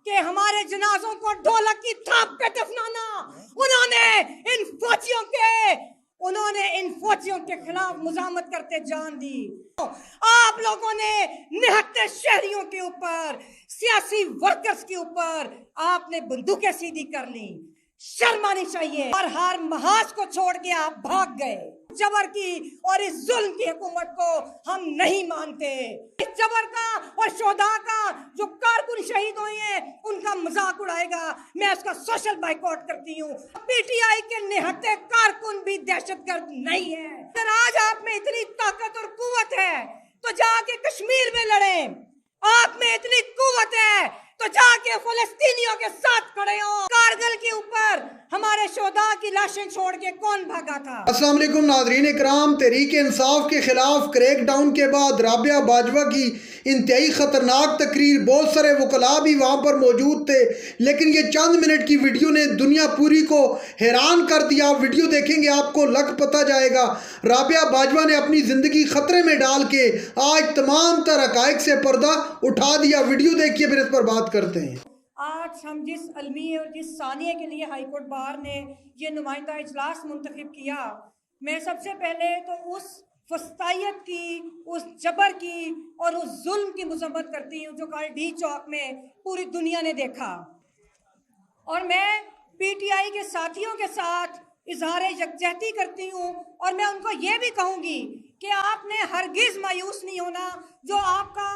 कि हमारे जनाजों को ढोलक की थाप पे दफनाना। उन्होंने इन फौजियों के खिलाफ मुजामत करते जान दी। आप लोगों ने निहत्ते शहरियों के ऊपर, सियासी वर्कर्स के ऊपर आपने बंदूकें सीधी कर ली। शर्म आनी चाहिए। और हर महाज को छोड़ के आप भाग गए। जबर की और इस जुल्म की हुकूमत को हम नहीं मानते। इस जबर का और शोधा का जो कारकुन शहीद हुए हैं उनका मजाक उड़ाएगा, मैं उसका सोशल बाइकआउट करती हूँ। पीटीआई के निहत्ते कारकुन भी दहशतगर्द नहीं है। अगर आज आप में इतनी ताकत और कुव्वत है तो जाके कश्मीर में लड़े। आप में इतनी कुव्वत है तो जाके फलस्तीनियों के साथ खड़े हो। कारगिल के ऊपर हमारे शोधा की लाशें छोड़ के कौन भागा था? अस्सलाम वालेकुम नाज़रीन इकराम। तहरीक इंसाफ के खिलाफ क्रैकडाउन के बाद राबिया बाजवा की इंतहाई ख़तरनाक तकरीर, बहुत सारे वकला भी वहाँ पर मौजूद थे, लेकिन ये चंद मिनट की वीडियो ने दुनिया पूरी को हैरान कर दिया। आप वीडियो देखेंगे आपको लग पता जाएगा। राबिया बाजवा ने अपनी ज़िंदगी ख़तरे में डाल के आज तमाम तर हक़ाइक़ से पर्दा उठा दिया। वीडियो देखिए, फिर इस पर बात करते हैं। आज हम जिस अलमी और जिस सानिया के लिए हाईकोर्ट बार ने ये नुमाइंदा इजलास मुंतखब किया, मैं सबसे पहले तो उस फस्तायत की, उस जबर की और उस जुल्म की मजम्मत करती हूँ जो कल डी चौक में पूरी दुनिया ने देखा। और मैं पीटीआई के साथियों के साथ इजहार यकजहती करती हूँ और मैं उनको ये भी कहूँगी कि आपने हरगिज़ मायूस नहीं होना। जो आपका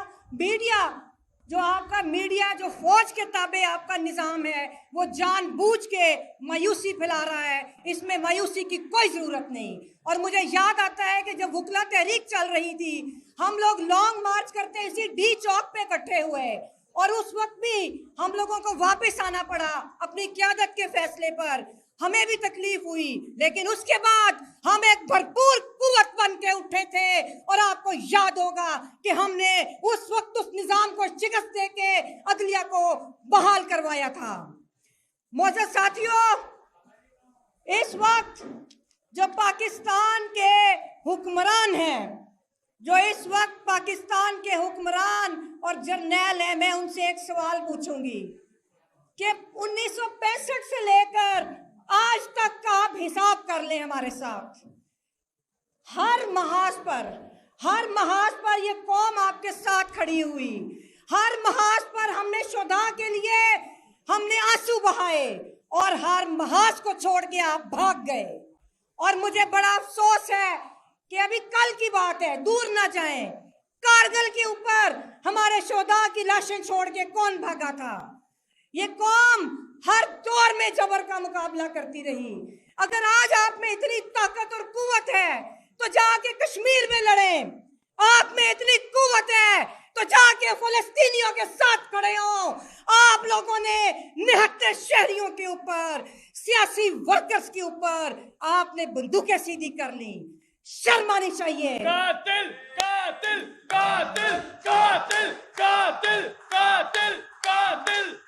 मीडिया जो फौज के ताबे आपका निज़ाम है वो जानबूझ के मायूसी फैला रहा है। इसमें मायूसी की कोई ज़रूरत नहीं। और मुझे याद आता है कि जब वकला तहरीक चल रही थी, हम लोग लॉन्ग मार्च करते इसी डी चौक पे इकट्ठे हुए और उस वक्त भी हम लोगों को वापस आना पड़ा अपनी क़यादत के फैसले पर। हमें भी तकलीफ हुई, लेकिन उसके बाद हम एक भरपूर कुव्वत बन के उठे थे। और आपको याद होगा कि हमने उस वक्त उस निजाम को शिकस्त दे के अदलिया को बहाल करवाया था। मोअज़्ज़ज़ साथियों, इस वक्त जो पाकिस्तान के हुक्मरान हैं, जो इस वक्त पाकिस्तान के हुक्मरान और जर्नैल हैं, मैं उनसे एक सवाल पूछूंगी कि 1965 से लेकर आज तक का आप हिसाब कर लें हमारे साथ। हर महाज पर ये कौम आपके साथ खड़ी हुई। हर महाज पर हमने शुदा के लिए हमने आंसू बहाए और हर महाज को छोड़ के आप भाग गए। और मुझे बड़ा अफसोस है कि अभी कल की बात है, दूर ना जाएं, कारगिल के ऊपर हमारे शोधा की लाशें छोड़ के कौन भागा था? ये कौम हर दौर में जबर का मुकाबला करती रही। अगर आज आप में इतनी ताकत और कुव्वत है तो जाके कश्मीर में लड़े। आप में इतनी कुव्वत है तो जाके फलस्तीनियों के साथ खड़े हो। आप लोगों ने निहत्ते शहरियों के ऊपर, सियासी वर्कर्स के ऊपर आपने बंदूकें सीधी कर ली। शर्म आनी चाहिए। कातिल कातिल कातिल कातिल कातिल कातिल कातिल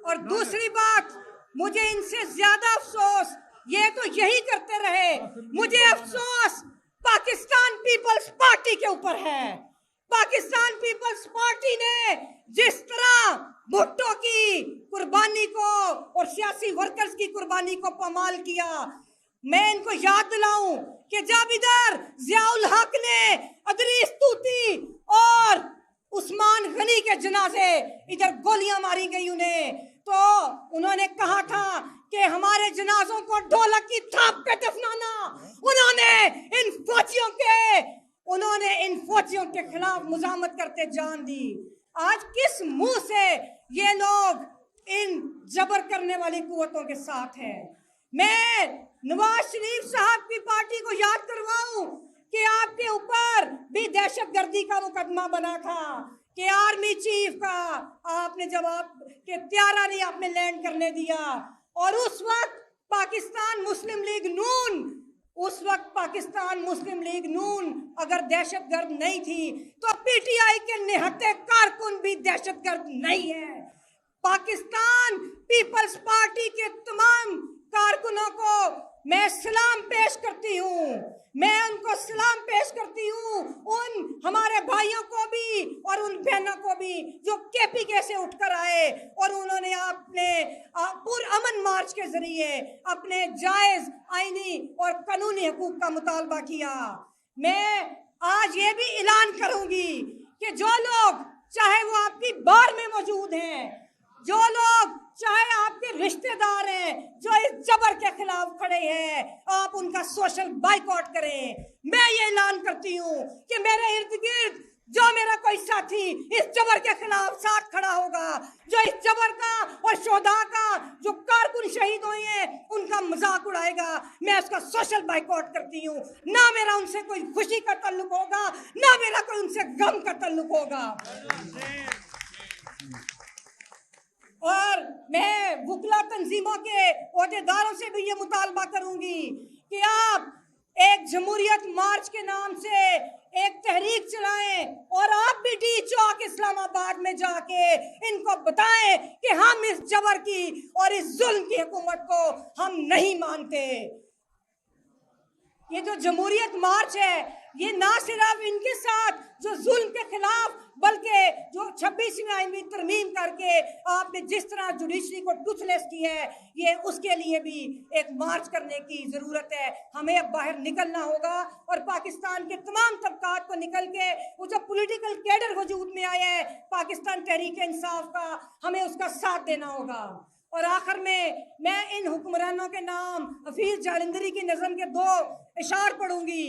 और दूसरी बात, मुझे इनसे ज्यादा अफसोस ये तो यही करते रहे। मुझे अफसोस पाकिस्तान पीपल्स पार्टी के ऊपर है। पाकिस्तान पीपल्स पार्टी ने जिस तरह भुट्टो की कुर्बानी को और सियासी वर्कर्स की कुर्बानी को पामाल किया, मैं इनको याद दिलाऊं कि जब इधर जियाउल हक ने अदरीस तूती और उस्मान गनी के जनाजे इधर गोलियां मारी गई उन्हें, तो उन्होंने कहा था कि हमारे जनाजों को ढोलक की थाप पे दफनाना। उन्होंने इन फौजियों के खिलाफ मुजामत करते जान दी। आज किस मुंह से ये लोग इन जबर करने वाली कुव्वतों के साथ हैं? मैं नवाज शरीफ साहब की पार्टी को याद करवाऊं कि आपके ऊपर भी दहशतगर्दी का मुकदमा बना था कि आर्मी चीफ का आपने जवाब के त्यारा नहीं आपने लैंड करने दिया। और उस वक्त पाकिस्तान मुस्लिम लीग नून अगर दहशतगर्द नहीं थी तो पीटीआई के निहत्ते कारकुन भी दहशतगर्द नहीं है। पाकिस्तान पीपल्स पार्टी के तमाम कारकुनों को मैं सलाम पेश करती हूँ। मैं उनको सलाम पेश करती हूँ, उन हमारे भाइयों को भी और उन बहनों को भी जो केपीके से उठकर आए और उन्होंने अपने पुरअमन मार्च के जरिए अपने जायज आईनी और कानूनी हकूक का मुतालबा किया। मैं आज ये भी ऐलान करूंगी कि जो लोग चाहे वो आपकी बार में मौजूद हैं, जो लोग चाहे आपके रिश्तेदार हैं जो इस जबर के खिलाफ खड़े हैं, आप उनका सोशल बाइकआउट करें। मैं ये ऐलान करती हूँ कि मेरे इर्द गिर्द जो मेरा कोई साथी इस जबर के खिलाफ साथ खड़ा होगा, जो इस जबर का और शोधा का जो कारकुन शहीद हुए हैं उनका मजाक उड़ाएगा, मैं उसका सोशल बाइकआउट करती हूँ। ना मेरा उनसे कोई खुशी का ताल्लुक होगा, ना मेरा कोई उनसे गम का ताल्लुक होगा। और मैं वुकला तंजीमों के ओहदेदारों से भी ये मुतालबा करूंगी कि आप एक जमहूरियत मार्च के नाम से एक तहरीक चलाएं और आप भी डी चौक इस्लामाबाद में जाके इनको बताएं कि हम इस जबर की और इस जुल्म की हुकूमत को हम नहीं मानते। ये जो जमहूरियत मार्च है ये ना सिर्फ इनके साथ जो जुल्म के खिलाफ, बल्कि जो 26वीं आईनी तरमीम करके आपने जिस तरह जुडिशरी को टूथलेस की है, ये उसके लिए भी एक मार्च करने की ज़रूरत है। हमें अब बाहर निकलना होगा और पाकिस्तान के तमाम तबकात को निकल के वो जो पॉलिटिकल कैडर वजूद में आया है पाकिस्तान तहरीक इंसाफ का, हमें उसका साथ देना होगा। और आखिर में मैं इन हुक्मरानों के नाम हफीज जालंधरी की नज़म के 2 इशार पढ़ूंगी।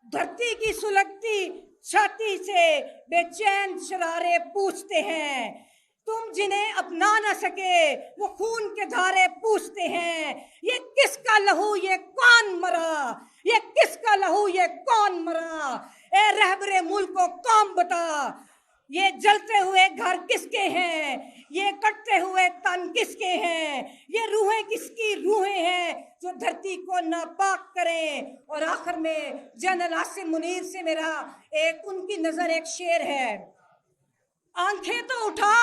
धरती की सुलगती छाती से बेचैन शरारे पूछते हैं, तुम जिन्हें अपना न सके वो खून के धारे पूछते हैं। ये किसका लहू ये कौन मरा, ये किसका लहू ये कौन मरा, ए रहबरे मुल्क को कौन बता, ये जलते हुए घर किसके हैं, ये कटते हुए तन किसके हैं, ये रूहें किसकी रूहें हैं जो धरती को नापाक करें। और आखिर में जनरल आसिम मुनीर से मेरा एक उनकी नजर एक शेर है, आंखें तो उठा,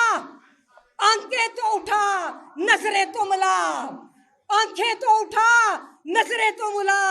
आंखें तो उठा, नजरें तो मिला, आंखें तो उठा, नजरें तो मिला,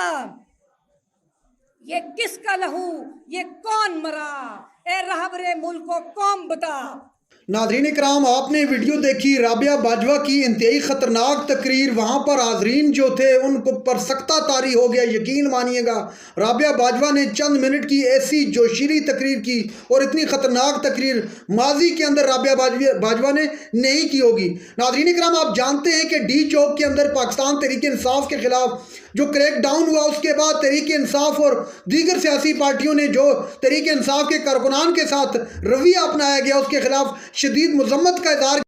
ये किसका लहू ये कौन मरा, ए रहबरे मुल्क को कौन बता। नाज़रीन इकराम, आपने वीडियो देखी राबिया बाजवा की इंतहाई ख़तरनाक तकरीर। वहाँ पर हाज़रीन जो थे उनको पर सख्ता तारी हो गया। यकीन मानिएगा राबिया बाजवा ने चंद मिनट की ऐसी जोशीली तकरीर की और इतनी ख़तरनाक तकरीर माजी के अंदर राबिया बाजवा ने नहीं की होगी। नाज़रीन इकराम, आप जानते हैं कि डी चौक के अंदर पाकिस्तान तहरीक इंसाफ के ख़िलाफ़ जो क्रैक डाउन हुआ, उसके बाद तहरीक इंसाफ और दीगर सियासी पार्टियों ने जो तहरीक इंसाफ के कारकुनान के साथ रवैया अपनाया गया उसके खिलाफ शदीद मजम्मत का इज़हार